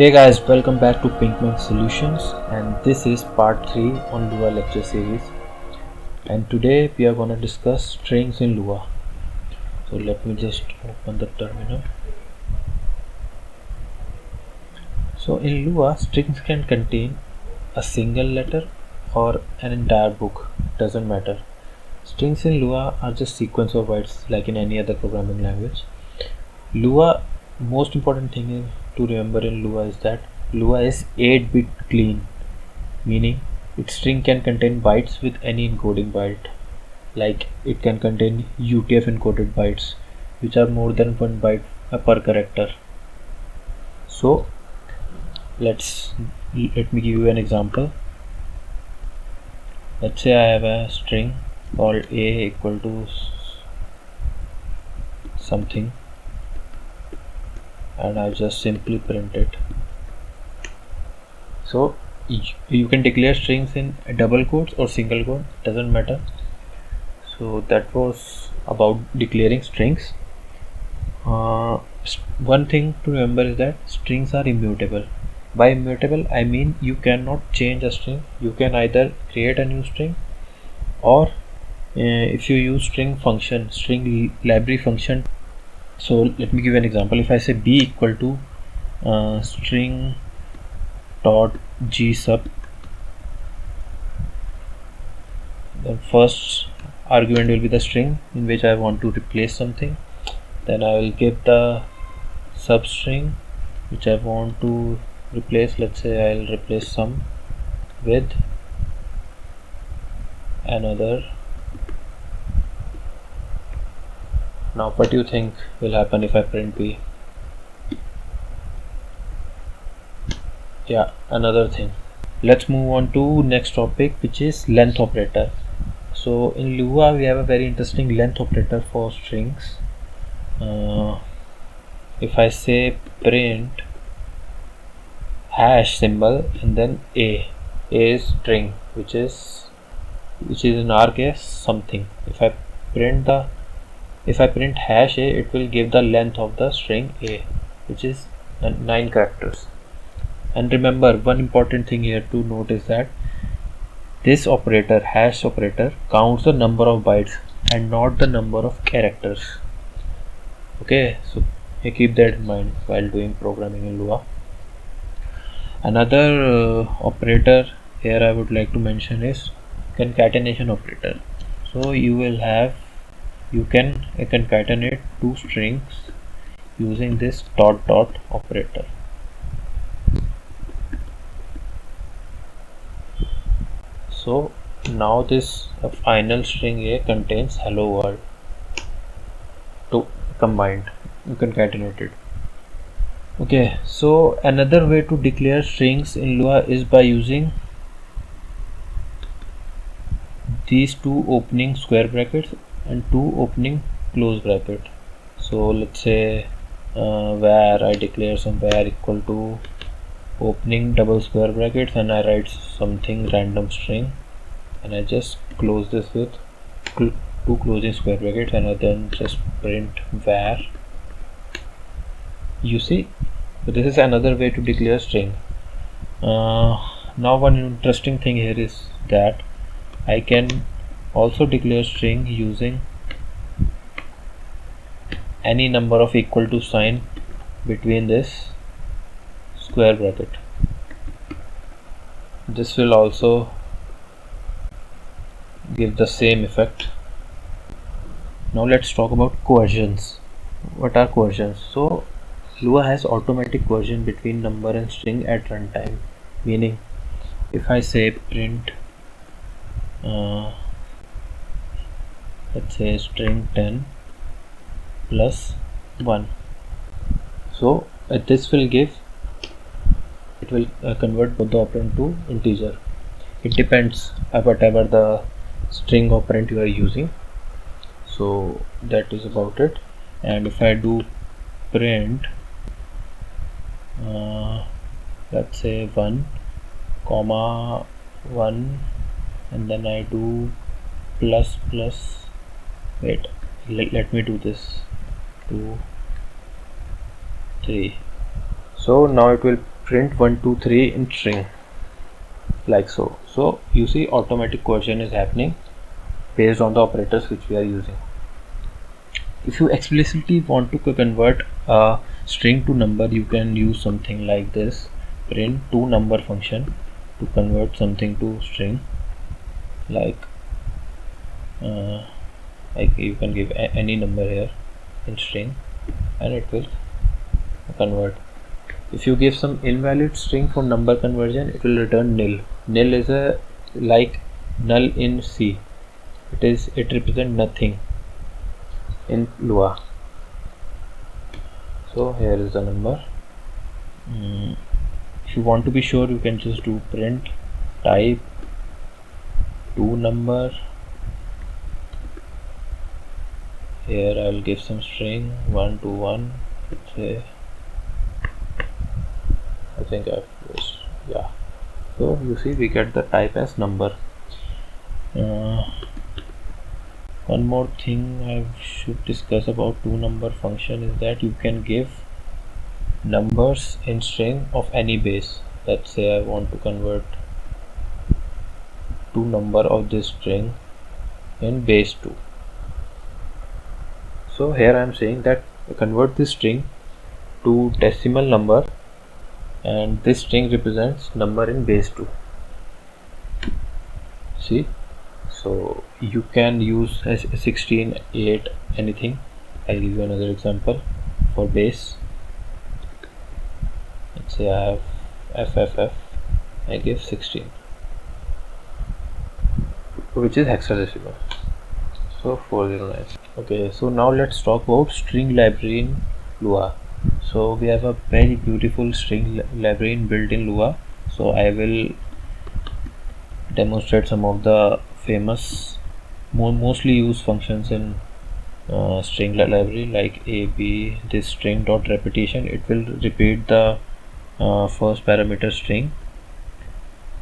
Hey guys, welcome back to Pinkman Solutions, and this is part 3 on Lua lecture series. And today we are going to discuss strings in Lua. So let me just open the terminal. So in Lua, strings can contain a single letter or an entire book, doesn't matter. Strings in Lua are just sequence of bytes like in any other programming language. Lua, most important thing to remember in Lua is that Lua is 8-bit clean, meaning its string can contain bytes with any encoding byte, like it can contain UTF encoded bytes which are more than 1 byte per character. So let me give you an example. Let's say I have a string called a equal to something, and I just simply print it. So you can declare strings in double quotes or single quote, doesn't matter. So that was about declaring strings. One thing to remember is that strings are immutable. By immutable I mean you cannot change a string. You can either create a new string, or if you use string library function. So let me give you an example. If I say b equal to string dot g sub, the first argument will be the string in which I want to replace something. Then I will give the substring which I want to replace. Let's say I'll replace sum with another. Now what do you think will happen if I print b? Yeah, another thing. Let's move on to next topic, which is length operator. So in Lua we have a very interesting length operator for strings. If I say print hash symbol and then a is string, which is in our case something. If I print hash a, it will give the length of the string a, which is 9 characters. And remember, one important thing here to note is that this operator, hash operator, counts the number of bytes and not the number of characters. Okay, so you keep that in mind while doing programming in Lua. Another operator here I would like to mention is concatenation operator. So you can concatenate two strings using this dot operator. So now this final string a contains hello world to combined, concatenated. Okay, so another way to declare strings in Lua is by using these two opening square brackets and two opening close bracket. So let's say where I declare somewhere equal to opening double square brackets and I write something random string, and I just close this with two closing square brackets, and I then just print var. You see, so this is another way to declare string. Now one interesting thing here is that I can also declare string using any number of equal to sign between this square bracket. This will also give the same effect. Now let's talk about coercions. What are coercions? So Lua has automatic coercion between number and string at runtime, meaning if I say print let's say string 10 plus 1, so this will give, it will convert both the operand to integer. It depends whatever the string operand you are using. So that is about it. And if I do print let's say 1 comma 1 and then I do plus wait, let me do this 2 3. So now it will print 1 2 3 in string, like so. So you see automatic conversion is happening based on the operators which we are using. If you explicitly want to convert a string to number, you can use something like this: print to number function to convert something to string. Like you can give any number here in string and it will convert. If you give some invalid string for number conversion, it will return nil. Nil is a like null in C. It represents nothing in Lua. So here is the number. If you want to be sure, you can just do print type to number. Here I'll give some string 1 to 1. Let's say, I think I've used, yeah. So you see we get the type as number. One more thing I should discuss about to number function is that you can give numbers in string of any base. Let's say I want to convert to number of this string in base 2. So here I am saying that convert this string to decimal number, and this string represents number in base 2. See, so you can use 16, 8, anything. I'll give you another example for base. Let's say I have FFF, I give 16, which is hexadecimal. So 409. Okay, so now let's talk about string library in Lua. So we have a very beautiful string library built in Lua. So I will demonstrate some of the famous, mostly used functions in string library, like AB, this string dot repetition. It will repeat the first parameter string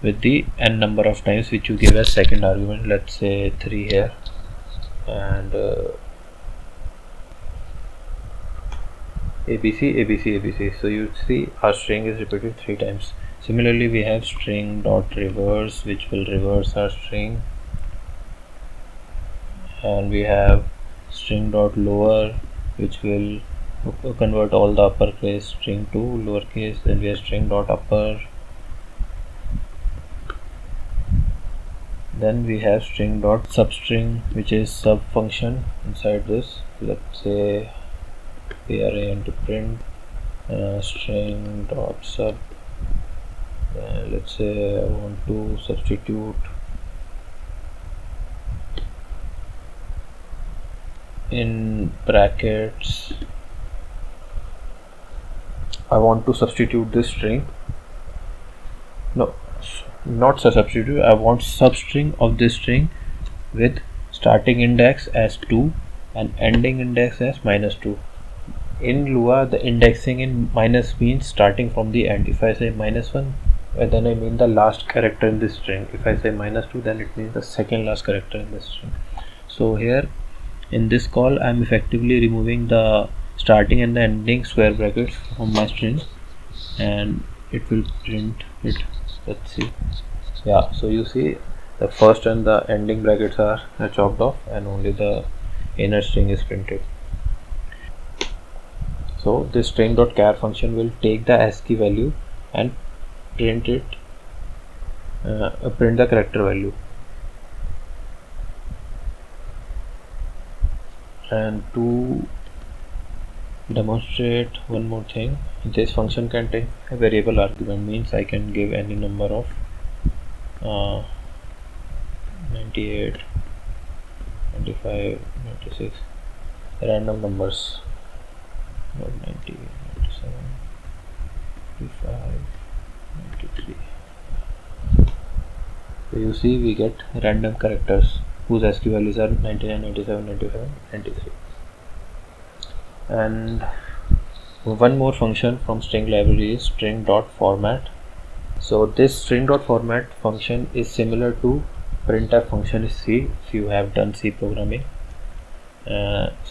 with the n number of times which you give as second argument. Let's say 3 here, and ABC, ABC, ABC. So you see our string is repeated 3 times. Similarly, we have string dot reverse, which will reverse our string, and we have string dot lower, which will convert all the uppercase string to lowercase. Then we have string dot upper. Then we have string dot substring, which is sub function inside this. Let's say we are going to print string dot sub. Let's say I want to substitute in brackets. I want to substitute this string. No, not substitute. I want substring of this string with starting index as 2 and ending index as -2. In Lua, the indexing in minus means starting from the end. If I say -1, then I mean the last character in this string. If I say -2, then it means the second last character in this string. So here in this call, I am effectively removing the starting and the ending square brackets from my string, and it will print it. Let's see. Yeah, so you see the first and the ending brackets are chopped off, and only the inner string is printed. So this string.char function will take the ASCII value and print it, print the character value. And to demonstrate one more thing, this function can take a variable argument, means I can give any number of 98, 95, 96 random numbers, 90, 97, 95, 93. So you see we get random characters whose ASCII values are 99, 97, 95, 93. And one more function from string library is string.format. So this string.format function is similar to printf function in C, if you have done C programming.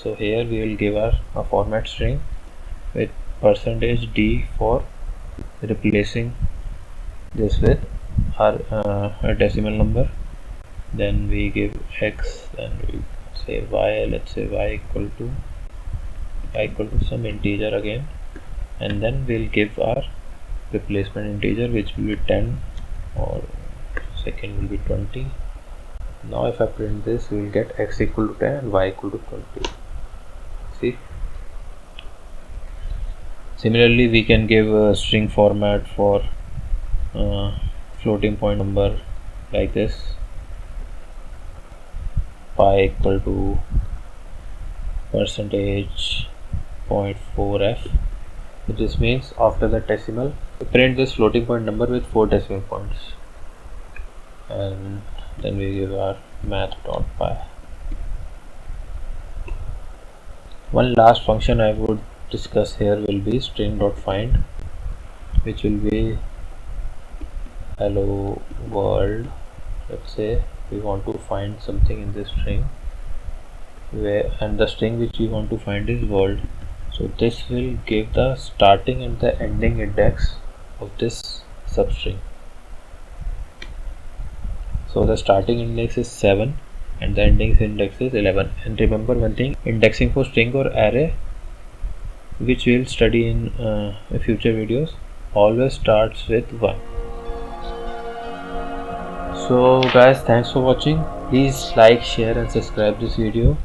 So here we will give a format string with %d for replacing this with our decimal number. Then we give x, then we say y. Let's say y equal to some integer again, and then we'll give our replacement integer, which will be 10, or second will be 20. Now if I print this, we will get x equal to 10 and y equal to 20. See, similarly we can give a string format for floating point number like this: pi equal to percentage 0.4f. This means after the decimal, we print this floating point number with 4 decimal points, and then we give our math.py. One last function I would discuss here will be string.find, which will be hello world. Let's say we want to find something in this string, and the string which we want to find is world. So this will give the starting and the ending index of this substring. So the starting index is 7 and the ending index is 11. And remember one thing, indexing for string or array, which we'll study in future videos, always starts with 1. So guys, thanks for watching. Please like, share and subscribe this video.